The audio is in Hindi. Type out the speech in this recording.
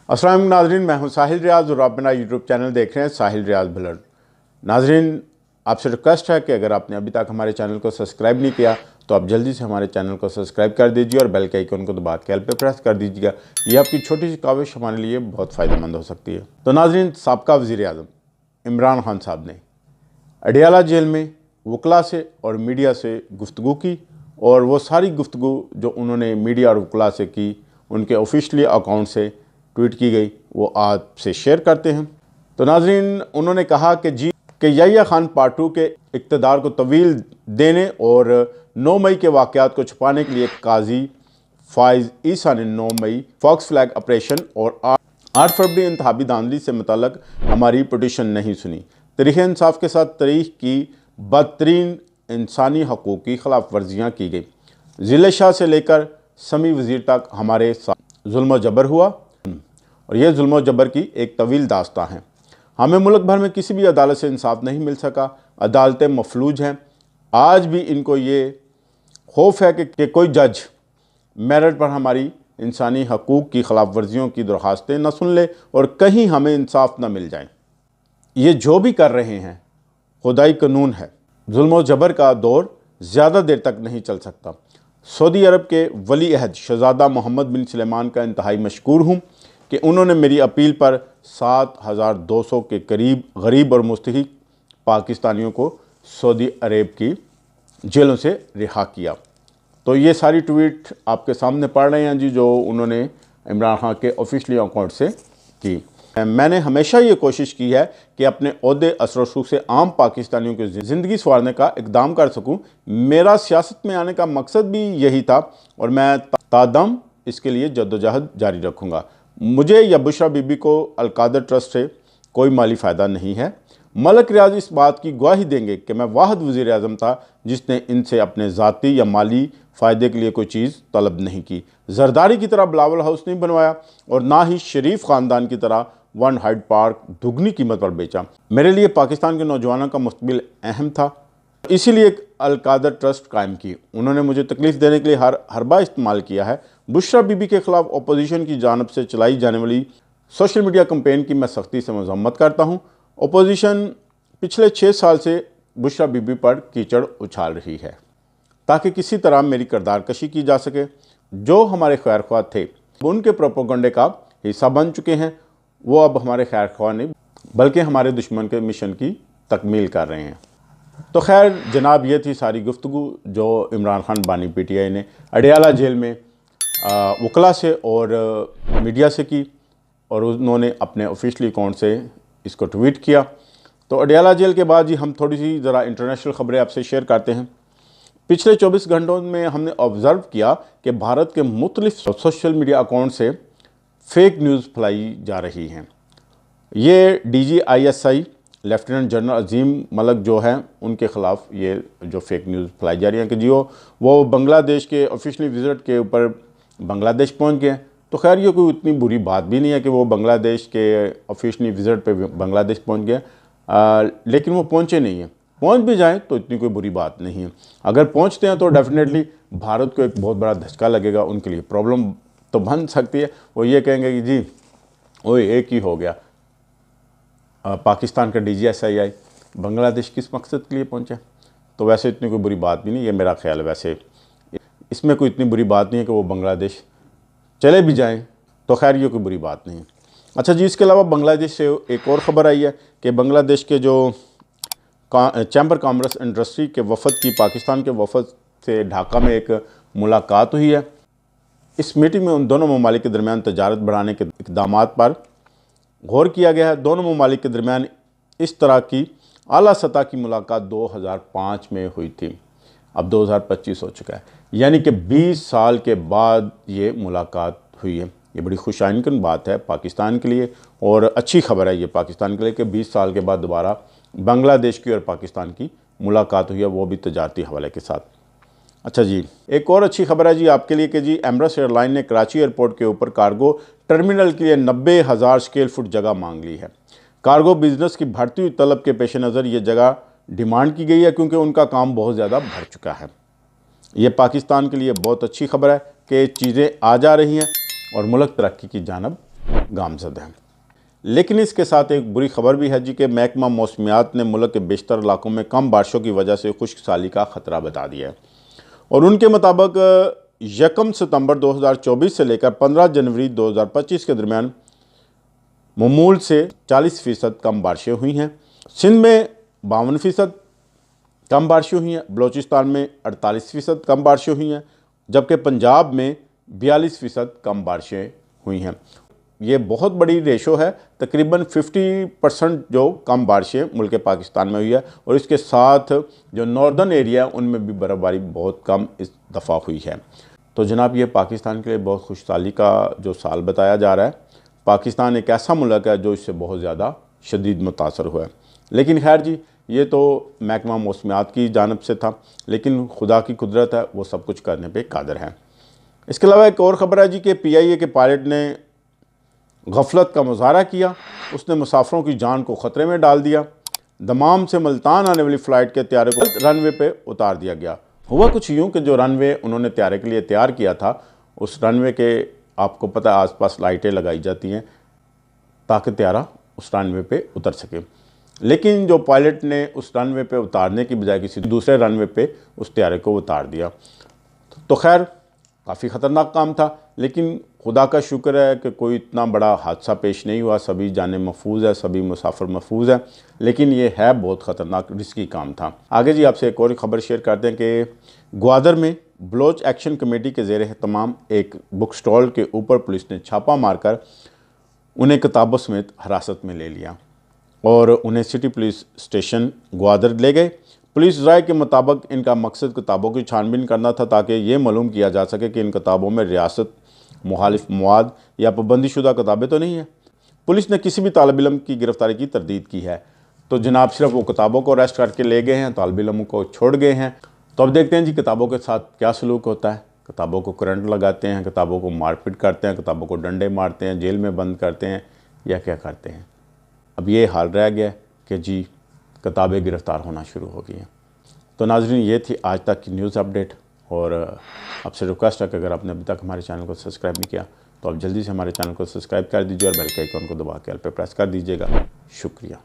अस्सलाम वालेकुम नाज़रीन, मैं हूं साहिल रियाज़ और आप मेरा यूट्यूब चैनल देख रहे हैं साहिल रियाज़ ब्लॉग। नाज़रीन, आपसे रिक्वेस्ट है कि अगर आपने अभी तक हमारे चैनल को सब्सक्राइब नहीं किया तो आप जल्दी से हमारे चैनल को सब्सक्राइब कर दीजिए और बेल के आइकन को दबा के ऑल पे प्रेस कर दीजिएगा। ये आपकी छोटी सी काविश हमारे लिए बहुत फ़ायदेमंद हो सकती है। तो नाज़रीन, साबका वज़ीर-ए-आज़म इमरान खान साहब ने अडियाला जेल में वकला से और मीडिया से गुफ्तगू की और वो सारी गुफ्तगू जो उन्होंने मीडिया और वकला से की, उनके ऑफिशियली अकाउंट से ट्वीट की गई, वो आपसे शेयर करते हैं। तो नाज़रीन, उन्होंने कहा कि याह्या खान पार्ट 2 के इक़्तिदार को तवील देने और 9 मई के वाक़यात को छुपाने के लिए काजी फ़ाइज़ ईसा ने 9 मई फॉक्स फ्लैग ऑपरेशन और 8 फरवरी इंतखाबी धांधली से मुतल्लक हमारी पिटीशन नहीं सुनी। तरीक़े इंसाफ के साथ तारीख़ की बदतरीन इंसानी हकूक़ की खिलाफ वर्जियाँ की गई। ज़िले शाह से लेकर समी वज़ीर तक हमारे साथ जुल्म व जबर हुआ और ये जुल्म व जबर की एक तवील दास्तां है। हमें मुल्क भर में किसी भी अदालत से इंसाफ नहीं मिल सका। अदालतें मफलूज हैं। आज भी इनको ये खौफ है कि कोई जज मेरिट पर हमारी इंसानी हकूक़ की खिलाफ वर्जियों की दरख्वास्तें न सुन ले और कहीं हमें इंसाफ न मिल जाए। ये जो भी कर रहे हैं खुदाई कानून है। जुल्म व जबर का दौर ज़्यादा देर तक नहीं चल सकता। सऊदी अरब के वली अहद शहज़ादा मोहम्मद बिन सलेमान का इंतहाई मशकूर हूँ कि उन्होंने मेरी अपील पर 7200 के करीब गरीब और मुस्तहिक पाकिस्तानियों को सऊदी अरब की जेलों से रिहा किया। तो ये सारी ट्वीट आपके सामने पढ़ रहे हैं जी, जो उन्होंने इमरान खान के ऑफिशियल अकाउंट से की। मैंने हमेशा ये कोशिश की है कि अपने ओहदे असर रसूख से आम पाकिस्तानियों की ज़िंदगी संवारने का इक़दाम कर सकूं। मेरा सियासत में आने का मकसद भी यही था और मैं तादम इसके लिए जद्दोजहद जारी रखूँगा। मुझे या बुशरा बीबी को अलकादर ट्रस्ट से कोई माली फ़ायदा नहीं है। मलक रियाज इस बात की गवाही देंगे कि मैं वाहिद वज़ीर आज़म था जिसने इनसे अपने ज़ाती या माली फ़ायदे के लिए कोई चीज़ तलब नहीं की। जरदारी की तरह बिलावल हाउस नहीं बनवाया और ना ही शरीफ ख़ानदान की तरह वन हाइड पार्क दुगनी कीमत पर बेचा। मेरे लिए पाकिस्तान के नौजवानों का मुस्तकबिल अहम था, इसीलिए एक अलकादर ट्रस्ट कायम की। उन्होंने मुझे तकलीफ़ देने के लिए हर हरबा इस्तेमाल किया है। बुशरा बीबी के ख़िलाफ़ अपोजिशन की जानब से चलाई जाने वाली सोशल मीडिया कैंपेन की मैं सख्ती से मज़म्मत करता हूँ। अपोजिशन पिछले 6 साल से बुशरा बीबी पर कीचड़ उछाल रही है ताकि किसी तरह मेरी किरदार कशी की जा सके। जो हमारे खैर ख्वाह थे वो उनके प्रोपेगेंडे का हिस्सा बन चुके हैं। वो अब हमारे खैर ख्वाह नहीं बल्कि हमारे दुश्मन के मिशन की तकमील कर रहे हैं। तो खैर जनाब, ये थी सारी गुफ्तगू जो इमरान खान बानी PTI ने अडियाला जेल में वकला से और मीडिया से की और उन्होंने अपने ऑफिशियल अकाउंट से इसको ट्वीट किया। तो अडियाला जेल के बाद ही हम थोड़ी सी ज़रा इंटरनेशनल ख़बरें आपसे शेयर करते हैं। पिछले 24 घंटों में हमने ऑब्ज़र्व किया कि भारत के मुख्तलिफ सोशल मीडिया अकाउंट से फ़ेक न्यूज़ फैलाई जा रही हैं। ये DGISI लेफ्टिनेंट जनरल अजीम मलक जो हैं उनके ख़िलाफ़ ये जो फ़ेक न्यूज़ फैलाई जा रही हैं कि वो बांग्लादेश के ऑफिशियल विज़िट के ऊपर बांग्लादेश पहुंच गए। तो खैर ये कोई इतनी बुरी बात भी नहीं है कि वो बांग्लादेश के ऑफिशियल विज़िट पे बांग्लादेश पहुंच गए, लेकिन वो पहुंचे नहीं हैं। पहुंच भी जाएं तो इतनी कोई बुरी बात नहीं है। अगर पहुंचते हैं तो डेफिनेटली भारत को एक बहुत बड़ा धचका लगेगा, उनके लिए प्रॉब्लम तो बन सकती है। वो ये कहेंगे कि जी ओए एक ही हो गया, पाकिस्तान का DGSI बांग्लादेश किस मकसद के लिए पहुंचा। तो वैसे इतनी कोई बुरी बात भी नहीं, ये मेरा ख्याल है। वैसे इसमें कोई इतनी बुरी बात नहीं है कि वो बांग्लादेश चले भी जाएं, तो खैर ये कोई बुरी बात नहीं है। अच्छा जी, इसके अलावा बांग्लादेश से एक और ख़बर आई है कि बांग्लादेश के जो चैम्बर कॉमर्स इंडस्ट्री के वफ़द की पाकिस्तान के वफ़द से ढाका में एक मुलाकात हुई है। इस मीटिंग में उन दोनों ममालिक के दरमियान तजारत बढ़ाने के इक़दाम पर गौर किया गया है। दोनों ममालिक के दरमियान इस तरह की आला सतह की मुलाकात 2005 में हुई थी। अब 2025 हो चुका है, यानी कि 20 साल के बाद ये मुलाकात हुई है। ये बड़ी खुशाइनकुन बात है पाकिस्तान के लिए और अच्छी खबर है ये पाकिस्तान के लिए कि 20 साल के बाद दोबारा बांग्लादेश की और पाकिस्तान की मुलाकात हुई है, वो भी तजारती हवाले के साथ। अच्छा जी, एक और अच्छी खबर है जी आपके लिए कि जी एमरेट्स एयरलाइन ने कराची एयरपोर्ट के ऊपर कार्गो टर्मिनल के लिए 90,000 स्क्वायर फुट जगह मांग ली है। कार्गो बिजनेस की बढ़ती हुई तलब के पेश नज़र ये जगह डिमांड की गई है क्योंकि उनका काम बहुत ज़्यादा बढ़ चुका है। ये पाकिस्तान के लिए बहुत अच्छी खबर है कि चीज़ें आ जा रही हैं और मुल्क तरक्की की जानब गामजद हैं। लेकिन इसके साथ एक बुरी खबर भी है जी कि महकमा मौसमियात ने मुल्क के बेशतर इलाकों में कम बारिशों की वजह से खुश्क साली का ख़तरा बता दिया है और उनके मुताबिक 1 सितंबर 2024 से लेकर 15 जनवरी 2025 के दरमियान मामूल से 40% कम बारिशें हुई हैं। सिंध में 52% कम बारिशें हुई हैं, बलूचिस्तान में 48% कम बारिशें हुई हैं, जबकि पंजाब में 42% कम बारिशें हुई हैं। ये बहुत बड़ी रेशो है, तकरीबन 50% जो कम बारिशें मुल्क पाकिस्तान में हुई है और इसके साथ जो नॉर्दर्न एरिया है उनमें भी बर्फ़बारी बहुत कम इस दफ़ा हुई है। तो जनाब ये पाकिस्तान के लिए बहुत खुशहाली का जो साल बताया जा रहा है। पाकिस्तान एक ऐसा मुल्क है जो इससे बहुत ज़्यादा शदीद मुतासर हुआ है। लेकिन खैर जी, ये तो महकमा मौसमियात की जानिब से था, लेकिन खुदा की कुदरत है, वो सब कुछ करने पे कादिर है। इसके अलावा एक और ख़बर है जी कि PIA के पायलट ने गफलत का मुजाहरा किया। उसने मुसाफिरों की जान को ख़तरे में डाल दिया। दमाम से मुल्तान आने वाली फ़्लाइट के तैयारे को रनवे पे उतार दिया गया। हुआ कुछ यूँ कि जो रनवे उन्होंने तैयारे के लिए तैयार किया था, उस रनवे के आपको पता है आसपास लाइटें लगाई जाती हैं ताकि तैयारा उस रनवे पे उतर सके। लेकिन जो पायलट ने उस रनवे पे उतारने की बजाय किसी दूसरे रनवे पे उस तैयारे को उतार दिया। तो खैर काफ़ी ख़तरनाक काम था, लेकिन खुदा का शुक्र है कि कोई इतना बड़ा हादसा पेश नहीं हुआ। सभी जानें महफूज है, सभी मुसाफिर महफूज है, लेकिन ये है बहुत ख़तरनाक रिस्की काम था। आगे जी आपसे एक और खबर शेयर करते हैं कि ग्वादर में बलोच एक्शन कमेटी के ज़ेर एहतमाम एक बुक स्टॉल के ऊपर पुलिस ने छापा मारकर उन्हें किताबों समेत हिरासत में ले लिया और उन्हें सिटी पुलिस स्टेशन ग्वादर ले गए। पुलिस राय के मुताबिक इनका मकसद किताबों की छानबीन करना था ताकि ये मालूम किया जा सके कि इन किताबों में रियासत मुखालिफ मवाद या पाबंदीशुदा किताबें तो नहीं है। पुलिस ने किसी भी तालिब इल्म की गिरफ्तारी की तरदीद की है। तो जनाब सिर्फ वो किताबों को अरेस्ट करके ले गए हैं, तालिब इल्म को छोड़ गए हैं। तो अब देखते हैं जी किताबों के साथ क्या सलूक होता है। किताबों को करंट लगाते हैं, किताबों को मारपीट करते हैं, किताबों को डंडे मारते हैं, जेल में बंद करते हैं, या क्या करते हैं। अब ये हाल रह गया कि जी किताबें गिरफ़्तार होना शुरू हो गई हैं। तो नाज़रीन, ये थी आज तक की न्यूज़ अपडेट और आपसे रिक्वेस्ट है कि अगर आपने अभी तक हमारे चैनल को सब्सक्राइब नहीं किया तो आप जल्दी से हमारे चैनल को सब्सक्राइब कर दीजिए और बेल के आइकन को दबा के ऑल पे प्रेस कर दीजिएगा। शुक्रिया।